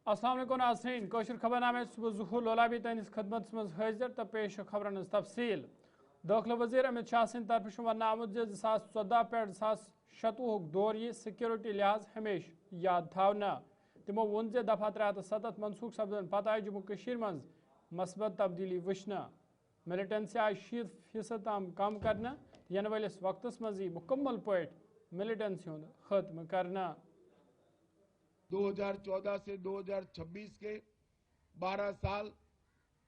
अस्सलाम वालेकुम नाज़रीन कोशिश खबरनामे सुबह ज़ुहूर लोलाबी तनिस खदमत मज हाजिर तो पेश खबरन तफसील दाखिला वज़ीर अमित शाह सिंध तरफ वन आमुत 2014 पे 2027 दौर यह सिक्योरिटी लिहाज हमेश याद थावना तमो वोन दफा 307 मनसूख सपदन पत आई जम्मू मज मस्बत तब्दीली वुचना मिलिटेंसी आई 60% तम कम करना इन वलिस वक्तस मज मुकम्मल पट मिलिटेंसी हुंद खत्म करना 2014 से 2026 के 12 साल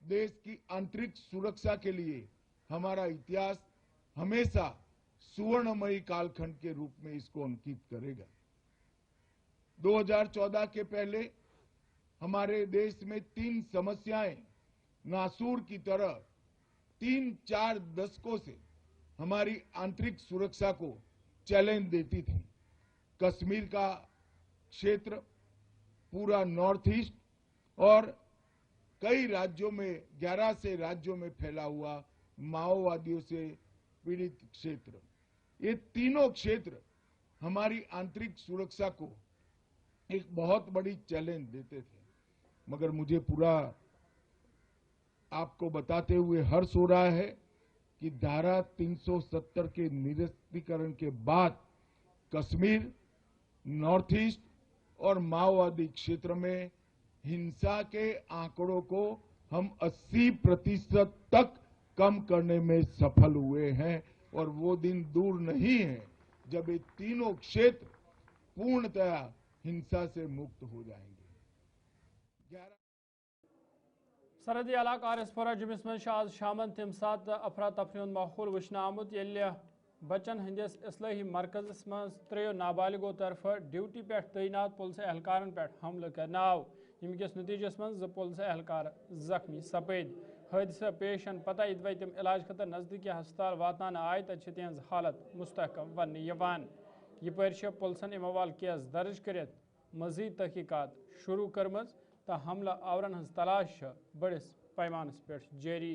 देश की आंतरिक सुरक्षा के लिए हमारा इतिहास हमेशा सुवर्णमयी कालखंड के रूप में इसको अंकित करेगा। 2014 के पहले हमारे देश में 3 समस्याएं नासूर की तरह 3-4 दशकों से हमारी आंतरिक सुरक्षा को चैलेंज देती थी। कश्मीर का क्षेत्र, पूरा नॉर्थ ईस्ट और कई राज्यों में 11 से राज्यों में फैला हुआ माओवादियों से पीड़ित क्षेत्र, ये तीनों क्षेत्र हमारी आंतरिक सुरक्षा को एक बहुत बड़ी चैलेंज देते थे। मगर मुझे पूरा आपको बताते हुए हर्ष हो रहा है कि धारा 370 के निरस्तीकरण के बाद कश्मीर, नॉर्थ ईस्ट और माओवादी क्षेत्र में हिंसा के आंकड़ों को हम 80% तक कम करने में सफल हुए हैं और वो दिन दूर नहीं है जब ये तीनों क्षेत्र पूर्णतया हिंसा से मुक्त हो जाएंगे। सरहदी इलाका आरएसपुरा जुमिस मज आज शाम तम सात अफरा तफरी माहौल वुचन आमुत येल्ले बच्चन हंदिस इस्लाही मरकज मज 3 नाबालिगों तरफ ड्यूटी पे तैनात पुलिस एहलकारन पे हमले करना आव यमकिस नतीजस मज 2 पुलिस एहलकार जख्मी सपद। हादसा पेश पता इतवे तम इलाज खतर नजदीकी हस्पताल वातान आय तत तिहज हालत मुस्तहकम वन यह पर पुलिसन अम हवाल केस दर्ज कर मजीद तहकीकात शुरू कर्म तो हमला आवरन हज तलाश बड़िस पैमानस पे जारी।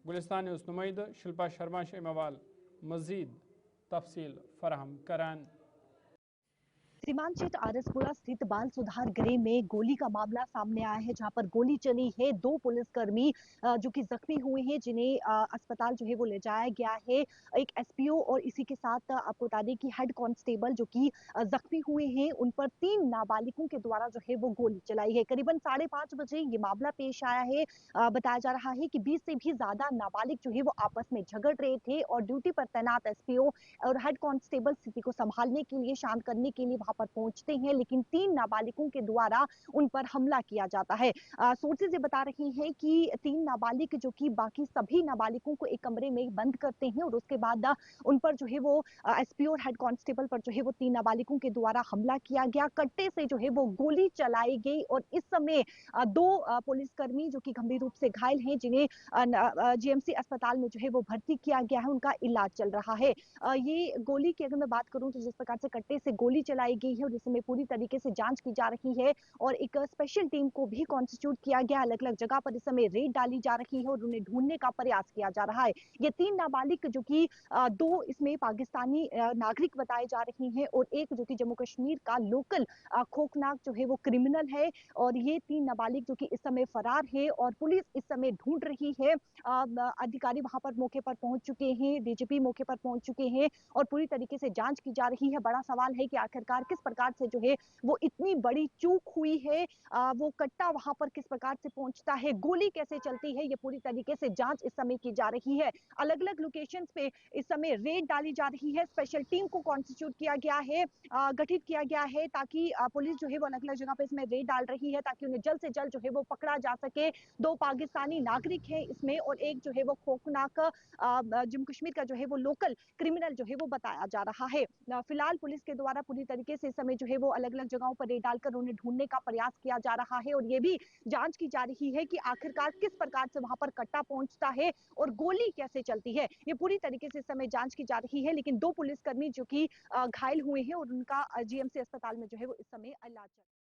गुलिस्तान न्यूज़ नुमाइंद शिल्पा शर्मा अम हवाल मजीद तफसील फराहम करान। सीमांचल आरएसपुरा स्थित बाल सुधार गृह में गोली का मामला सामने आया है, जहां पर गोली चली है। 2 पुलिसकर्मी जो कि जख्मी हुए हैं, जिन्हें अस्पताल जो है वो ले जाया गया है। एक एसपीओ और इसी के साथ आपको बता दें कि हेड कांस्टेबल जो कि जख्मी हुए हैं, उन पर 3 नाबालिगों के द्वारा जो है वो गोली चलाई है। करीबन 5:30 बजे ये मामला पेश आया है। बताया जा रहा है कि 20 से भी ज्यादा नाबालिग जो है वो आपस में झगड़ रहे थे और ड्यूटी पर तैनात एसपीओ और हेड कांस्टेबल स्थिति को संभालने के लिए, शांत करने के लिए पर पहुंचते हैं, लेकिन 3 नाबालिगों के द्वारा उन पर हमला किया जाता है। सोर्सेज ये बता रही हैं कि 3 नाबालिग जो कि बाकी सभी नाबालिगों को एक कमरे में बंद करते हैं और उसके बाद उन पर जो है वो एसपी और हेड कांस्टेबल पर जो है वो 3 नाबालिगों के द्वारा हमला किया गया। कट्टे से जो है वो गोली चलाई गई और इस समय 2 पुलिसकर्मी जो कि गंभीर रूप से घायल हैं, जिन्हें जीएमसी अस्पताल में जो है वो भर्ती किया गया है, उनका इलाज चल रहा है। ये गोली की अगर मैं बात करूं तो जिस प्रकार से कट्टे से गोली चलाई गई है और जिस समय पूरी तरीके से जांच की जा रही है और एक स्पेशल टीम को भी कॉन्स्टिट्यूट किया गया, अलग अलग जगह पर इस समय रेड डाली जा रही है और उन्हें ढूंढने का प्रयास किया जा रहा है। ये 3 नाबालिग जो कि 2 इसमें पाकिस्तानी नागरिक बताए जा रही हैं और एक जो कि जम्मू कश्मीर का लोकल खौफनाक जो है वो क्रिमिनल है और ये 3 नाबालिग जो कि इस समय फरार है और पुलिस इस समय ढूंढ रही है। अधिकारी वहां पर मौके पर पहुंच चुके हैं, डीजीपी मौके पर पहुंच चुके हैं और पूरी तरीके से जांच की जा रही है। बड़ा सवाल है कि आखिरकार किस प्रकार से जो है वो इतनी बड़ी चूक हुई है, वो कट्टा वहां पर किस प्रकार से पहुंचता है, गोली कैसे चलती है, ये पूरी तरीके से जांच इस समय की जा रही है। अलग अलग लोकेशंस पे इस समय रेड डाली जा रही है, स्पेशल टीम को कॉन्स्टिट्यूट किया गया है, गठित किया गया है ताकि पुलिस जो है वो अलग अलग जगह पे इसमें रेड डाल रही है ताकि उन्हें जल्द से जल्द जो है वो पकड़ा जा सके। 2 पाकिस्तानी नागरिक हैं इसमें और एक जो है वो खौफनाक जम्मू कश्मीर का जो है वो लोकल क्रिमिनल जो है वो बताया जा रहा है। फिलहाल पुलिस के द्वारा पूरी तरीके से इस समय जो है वो अलग अलग जगहों पर रेड डालकर उन्हें ढूंढने का प्रयास किया जा रहा है और ये भी जांच की जा रही है कि आखिरकार किस प्रकार से वहां पर कट्टा पहुंचता है और गोली कैसे चलती है। ये पूरी तरीके से इस समय जांच की जा रही है, लेकिन 2 पुलिसकर्मी जो कि घायल हुए हैं और उनका जीएमसी अस्पताल में जो है वो इस समय इलाज चल रहा है।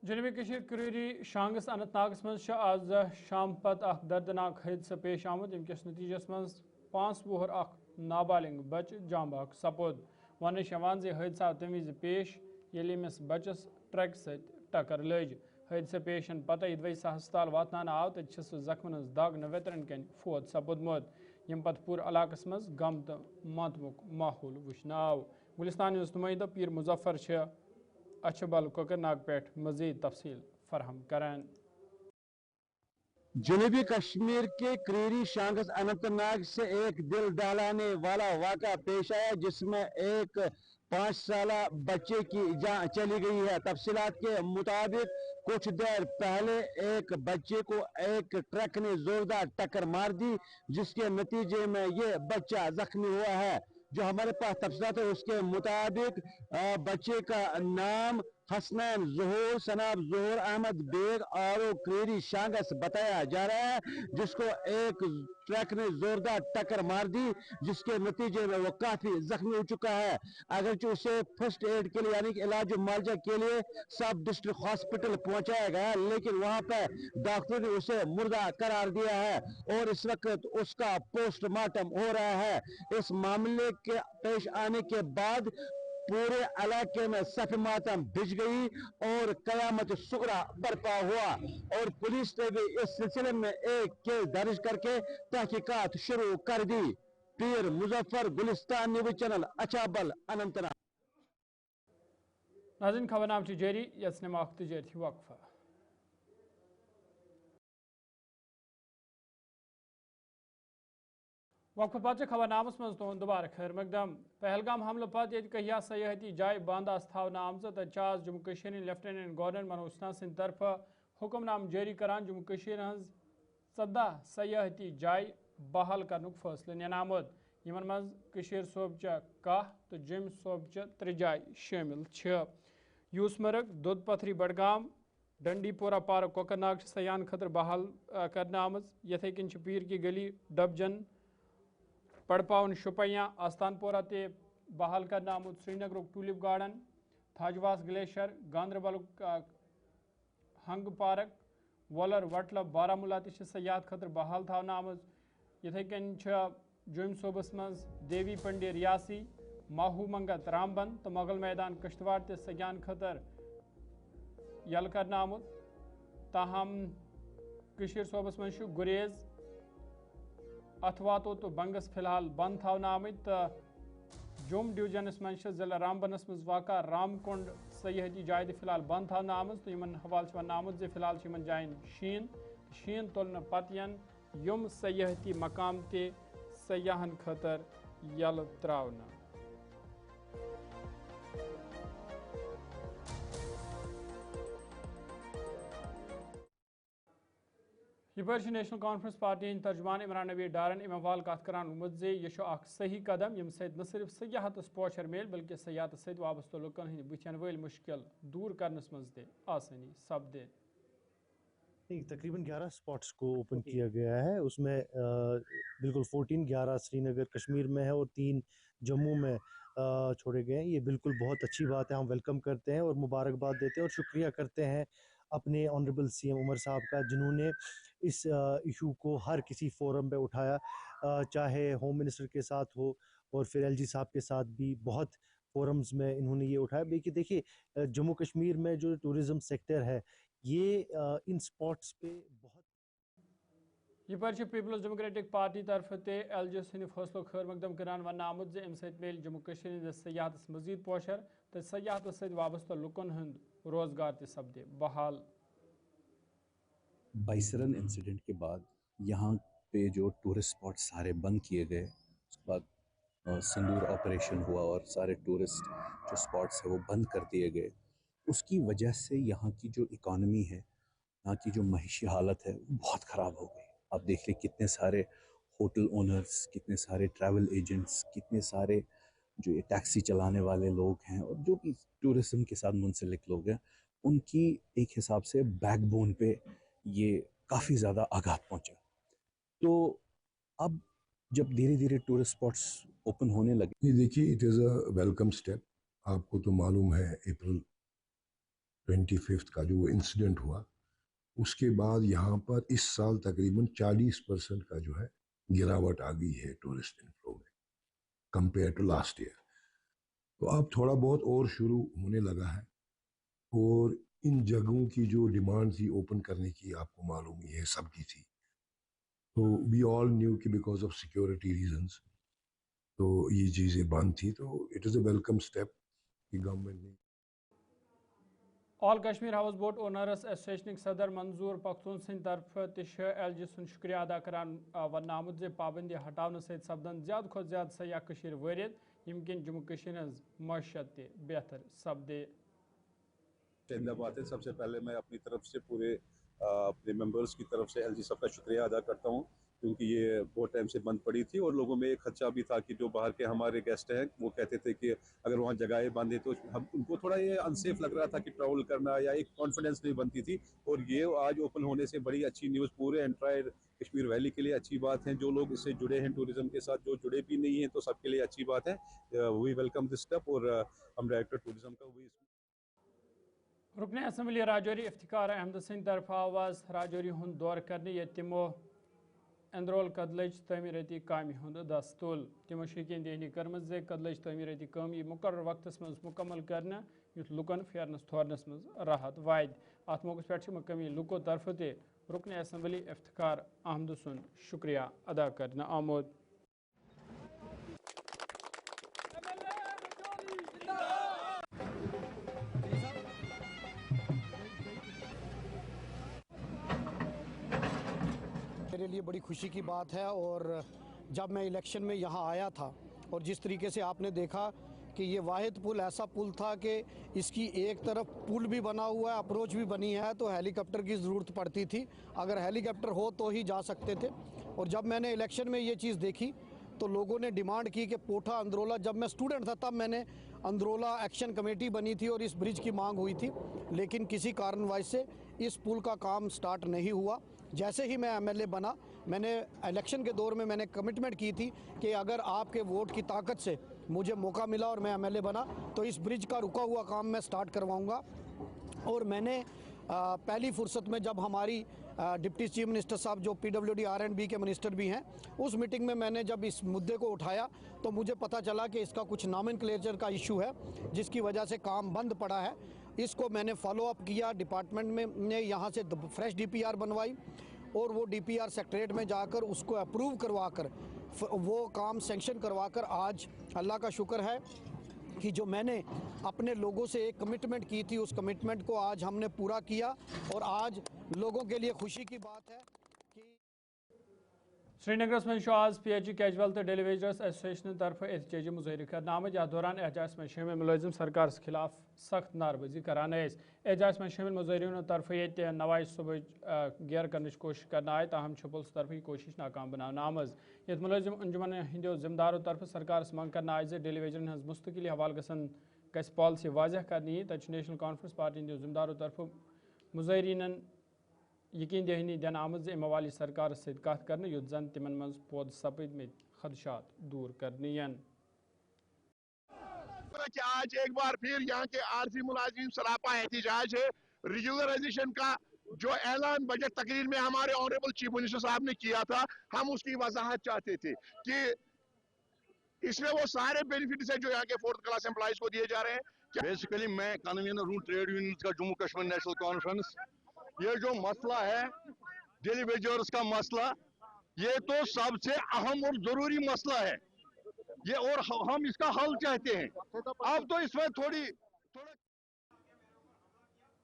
जनूबी कशीर कुरेरी शांगस अनंतनागस मज आज शाम पत दर्दनाक हादसा पेश आमुत यमकिस नतीजस मज 5 वुहर नाबालिग बच जां सपोद। वन हादसा तम वज पेश येले अमिस बचस ट्रक सत ٹکر لج حادثہ پیشن پتہ ادویسا ہسپتال واتنان آو تت سہ زخمن ہز دگ نویترن کن فوت سپودمت یم پتہ پور علاقس مز غم تو ماتمک ماحول وچھن آو گلستان ہز نمائندہ پیر مظفر اچھبل کوکر ناگ پہ مزید تفصیل فراہم کران جنوبی کشمیر کے کریری شانگس اننت ناگ سے ایک دل دہلانے والا واقعہ پیش آیا جس میں ایک 5 سالہ بچے کی جان چلی گئی ہے۔ تفصیلات کے مطابق کچھ دیر پہلے ایک بچے کو ایک ٹرک نے زوردار ٹکر مار دی جس کے نتیجے میں یہ بچہ زخمی ہوا ہے۔ جو ہمارے پاس تفصیلات ہے اس کے مطابق بچے کا نام حسنین ظہور سناب ظہور احمد بیگ آرو کریری شانگس بتایا جا رہا ہے جس کو ایک ٹرک نے زوردار ٹکر مار دی جس کے نتیجے میں وہ کافی زخمی ہو چکا ہے۔ اگرچہ اسے فرسٹ ایڈ کے لیے یعنی کہ علاج معالجہ کے لیے سب ڈسٹرکٹ ہاسپٹل پہنچایا گیا لیکن وہاں پہ ڈاکٹر نے اسے مردہ قرار دیا ہے اور اس وقت اس کا پوسٹ مارٹم ہو رہا ہے۔ اس معاملے کے پیش آنے کے بعد پورے علاقے میں صف ماتم بچھ گئی اور قیامت صغریٰ برپا ہوا اور پولیس نے بھی اس سلسلے میں ایک کیس درج کر کے تحقیقات شروع کر دی۔ پیر مظفر گلستان نیوز چینل اچھابل اننت ناگ۔ ناظرین خبرنام جاری یسنم اخ تجارتی وقفہ وقفہ پتہ خبر نامس مز تہد دوبارہ خیر مقدم پہلگام حملہ پتہ یہ کہیا سیاحتی جائے بند تھونہ آمز تاز جموں کشمیر لیفٹیننٹ گورنر منوج سنہا سند طرف حکم نام جاری کران جموں کشمیر ہز 14 سیاحتی جائے بحال کرنک فیصلہ نین آمد یمن مز کشیر صوبچہ 10 تو جم صوبچہ 3 جائے شامل یوس مرگ دود پتھری بڈگام ڈنڈی پورہ پارک کوکر ناگ سیاحن خطر بحال کرنے آمز یتھے کن پیر کی گلی ڈبجن پڑپاؤن شپیاں آستان پورہ تے بحال کرنے آمد Srinagar tulip garden Thajiwas glacier Ganderbal ہنگ پارک وولر وٹلہ بارہمولہ تہ سیاحت خطر بحال تھونہ آمز یتھے کن جوم صوبس مز دیوی پنڈی ریاسی ماہو منگت رامبن تو مغل میدان کشتواڑ تے سیاحن خطر یل کرنے آمد تاہم کشیر صوبس مز گریز اتواتو تو بنگس فی الحال بند تھونہ آمد تو جوم ڈویژنس مز ضلع رامبنس مز واقع رام کنڈ سیاحتی جائے فی الحال بند تھونہ آمد تو ان حوالہ ون آمد فی الحال ان جائن شین تلنے پتہ یم سیاحتی مقام تے سیاحن خطر یل تراؤنہ یہ نیشنل کانفرنس پارٹی ہند ترجمان عمران نوید ڈارن ام حوالہ کت کران ووٚنمُت زِ یہِ چھُ اکھ صحیح قدم یم سۭتۍ نہ صرف سیاحتس پوچھر میل بلکہ سیاحتس سۭتۍ وابستہ لُکن ہٕنٛدۍ بٕتھن وٲلۍ مشکل دور کرنس منٛز تہِ آسٲنی سپدِ تقریباً 11 اسپاٹس کو اوپن کیا گیا ہے اس میں بالکل 11 سری نگر کشمیر میں ہے اور 3 جموں میں چھوڑے گئے ہیں۔ یہ بالکل بہت اچھی بات ہے، ہم ویلکم کرتے ہیں اور مبارکباد دیتے ہیں اور شکریہ کرتے ہیں اپنے آنریبل سی ایم عمر صاحب کا جنہوں نے اس ایشو کو ہر کسی فورم پہ اٹھایا، چاہے ہوم منسٹر کے ساتھ ہو اور پھر ایل جی صاحب کے ساتھ بھی بہت فورمز میں انہوں نے یہ اٹھایا۔ دیکھیے جموں کشمیر میں جو ٹورزم سیکٹر ہے یہ ان سپاٹس پہ بہت یہ پیپلز ڈیموکریٹک پارٹی طرف تے ایل جی سند فیصلو خیر مقدم کران ون آمد زِ امہ سۭتۍ میل جموں کشمیر ہندس سیاحتس مزید پوچھر تو سیاحتس سۭتۍ وابستہ لُکن ہند روزگار تہِ سپدِ بحال۔ بائسرن انسیڈنٹ کے بعد یہاں پہ جو ٹورسٹ اسپاٹ سارے بند کیے گئے، اس کے بعد سندور آپریشن ہوا اور سارے ٹورسٹ جو اسپاٹس ہیں وہ بند کر دیے گئے، اس کی وجہ سے یہاں کی جو اکانومی ہے، یہاں کی جو معاشی حالت ہے وہ بہت خراب ہو گئی۔ آپ دیکھ لیں کتنے سارے ہوٹل اونرز، کتنے سارے ٹریول ایجنٹس، کتنے سارے جو یہ ٹیکسی چلانے والے لوگ ہیں اور جو بھی ٹورزم کے ساتھ منسلک لوگ ہیں، ان کی ایک حساب سے بیک بون پہ یہ کافی زیادہ آگاہ پہنچا۔ تو اب جب دھیرے دھیرے ٹورسٹ اسپاٹس اوپن ہونے لگے، یہ دیکھیے it is a welcome step. آپ کو تو معلوم ہے اپریل 25 کا جو انسیڈنٹ ہوا، اس کے بعد یہاں پر اس سال تقریباً 40% کا جو ہے گراوٹ آ گئی ہے ٹورسٹ انفلو میں کمپیئر ٹو لاسٹ ایئر۔ تو اب تھوڑا بہت اور شروع ہونے لگا ہے اور इन जगहों की जो डिमांड थी ओपन करने की, आपको मालूम ही है, सबकी थी। तो वी ऑल न्यू कि बिकॉज ऑफ सिक्योरिटी रीजंस तो ये चीज़ें बंद थी। तो it is a welcome step कि गवर्नमेंट ने all Kashmir house boat owners association सदर मंजूर पख्तून सिंह तरफ LG सुन शुक्रिया अदा करान वन आमुद जे पाबंदी हटाने सहित सपदन ज्यादा खुद ज्यादा सयाह कशीर वरियत यमकिन जम्मू कशीर हज मशत बेहतर सपदे। बात है, सबसे पहले मैं अपनी तरफ से पूरे अपने मेंबर्स की तरफ से LG सब का शुक्रिया अदा करता हूँ, क्योंकि ये बहुत टाइम से बंद पड़ी थी और लोगों में एक खदशा भी था कि जो बाहर के हमारे गेस्ट हैं वो कहते थे कि अगर वहाँ जगहें बंद है तो हम उनको थोड़ा ये अनसेफ लग रहा था कि ट्रैवल करना, या एक कॉन्फिडेंस नहीं बनती थी। और ये आज ओपन होने से बड़ी अच्छी न्यूज़ पूरे एंटायर कश्मीर वैली के लिए अच्छी बात है। जो लोग इससे जुड़े हैं टूरिज्म के साथ, जो जुड़े भी नहीं हैं, तो सबके लिए अच्छी बात है। वी वेलकम दिस स्टेप और हम डायरेक्टर टूरिज्म का भी रुकन असम्बली राजौरी इफ्तिकार अहमद सिंह तरफ आवाज राजौरी हुंद दौर करने ये तिमो अंदरोल कदलच तमीरती कामि हुंद दस्तूल तिमो शकीन देहनी कर्म जे कदलच तमीरती काम यह मुकर्रर वक्तस मज मुकम्मल करना युथ लुकन फेरनस थोरनस मज राहत वायद। अत मौके पे मकामी लुको तरफ ते रुकन असम्बली इफ्तिकार अहमद सुन शुक्रिया अदा करना आमोद। मेरे लिए बड़ी खुशी की बात है। और जब मैं इलेक्शन में यहाँ आया था और जिस तरीके से आपने देखा कि ये वाहिद पुल ऐसा पुल था कि इसकी एक तरफ पुल भी बना हुआ है, अप्रोच भी बनी है, तो हेलीकॉप्टर की ज़रूरत पड़ती थी। अगर हेलीकॉप्टर हो तो ही जा सकते थे। और जब मैंने इलेक्शन में ये चीज़ देखी तो लोगों ने डिमांड की कि पोठा अंदरोला, जब मैं स्टूडेंट था तब मैंने अंदरोला एक्शन कमेटी बनी थी और इस ब्रिज की मांग हुई थी, लेकिन किसी कारणवश से इस पुल का काम स्टार्ट नहीं हुआ। जैसे ही मैं MLA बना, मैंने इलेक्शन के दौर में मैंने कमिटमेंट की थी कि अगर आपके वोट की ताकत से मुझे मौका मिला और मैं MLA बना तो इस ब्रिज का रुका हुआ काम मैं स्टार्ट करवाऊंगा। और मैंने पहली फुर्सत में जब हमारी डिप्टी चीफ मिनिस्टर साहब जो PWD R&B के मिनिस्टर भी हैं, उस मीटिंग में मैंने जब इस मुद्दे को उठाया तो मुझे पता चला कि इसका कुछ नॉमेनक्लेचर का इशू है जिसकी वजह से काम बंद पड़ा है। इसको मैंने फॉलो अप किया, डिपार्टमेंट में ने यहाँ से फ्रेश DPR बनवाई और वो DPR सेक्रेटरीट में जाकर उसको अप्रूव करवाकर वो काम सेंक्शन करवाकर आज अल्लाह का शुक्र है कि जो मैंने अपने लोगों से एक कमिटमेंट की थी उस कमिटमेंट को आज हमने पूरा किया। और आज लोगों के लिए खुशी की बात है कि श्रीनगर में आज PH कैजुअल तो डेलीवेजर्स एसोसिएशन तरफ एहतजाजी मुजाहरे करना आमद। यथ दौरान एहतजाज में शामिल मुलजिम सरकार के खिलाफ सख्त नारबजी करान। एहतजाज में शामिल मुजाहरीन तरफ ये नवाज सुबह गैर करने की कोशिश करना आए, ताहम पुलिस तरफ ही कोशिश नाकाम बनाना आमज। ये मुलजिम अंजुमन हिंदो जिम्मेदारों तरफ सरकार मंग करना आए डेलीवेजरन हज मुस्तकिल हवाल गस पॉलिसी वाजह करनी। तथ नेशनल कॉन्फ्रेंस पार्टी हिंदो जिम्मेदारों तरफ मुजाहरीन यकीन दहनी दिन आमज अमवाली सरकार सत कत कर युद्ध जन तिमन मज पौध सपदमित खदशात दूर करनी। कि आज एक बार फिर यहाँ के आरजी मुलाजिम सरापा एहतजाज है। रेगुलराइजेशन का जो ऐलान बजट तकरीर में हमारे ऑनरेबल चीफ मिनिस्टर साहब ने किया था, हम उसकी वजाहत चाहते थे कि इसमें वो सारे बेनिफिट्स है जो यहाँ के 4th क्लास एम्प्लॉइज को दिए जा रहे हैं। बेसिकली मैं कन्वीनर हूँ ट्रेड यूनियन का जम्मू कश्मीर नेशनल कॉन्फ्रेंस। ये जो मसला है डेली वेजर्स का मसला, ये तो सबसे अहम और जरूरी मसला है ये, और हम इसका हल चाहते हैं। अब तो इसमें थोड़ा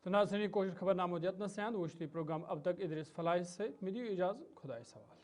तो नाज़रीन कोशिश खबरनामा जतन से वुश्ती प्रोग्राम अब तक इदरीस फलाह से मिली इजाज़त, खुदा सवाल।